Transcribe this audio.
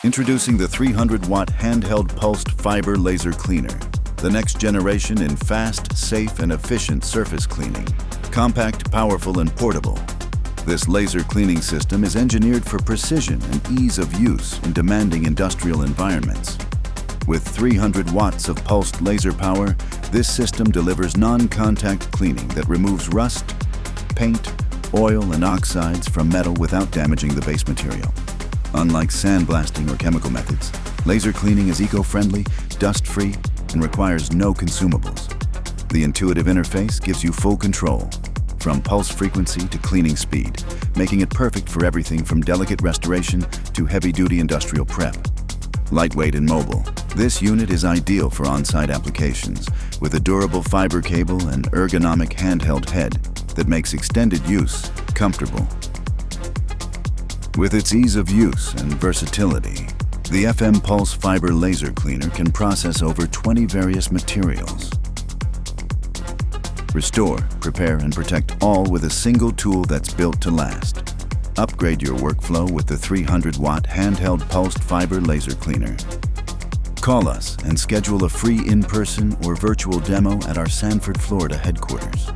Introducing the 300-watt handheld pulsed fiber laser cleaner, the next generation in fast, safe, and efficient surface cleaning. Compact, powerful, and portable, this laser cleaning system is engineered for precision and ease of use in demanding industrial environments. With 300 watts of pulsed laser power, this system delivers non-contact cleaning that removes rust, paint, oil, and oxides from metal without damaging the base material. Unlike sandblasting or chemical methods, laser cleaning is eco-friendly, dust-free, and requires no consumables. The intuitive interface gives you full control, from pulse frequency to cleaning speed, making it perfect for everything from delicate restoration to heavy-duty industrial prep. Lightweight and mobile, this unit is ideal for on-site applications with a durable fiber cable and ergonomic handheld head that makes extended use comfortable. With its ease of use and versatility, the FM Pulse Fiber Laser Cleaner can process over 20 various materials. Restore, prepare, and protect all with a single tool that's built to last. Upgrade your workflow with the 300-watt handheld pulsed fiber laser cleaner. Call us and schedule a free in-person or virtual demo at our Sanford, Florida headquarters.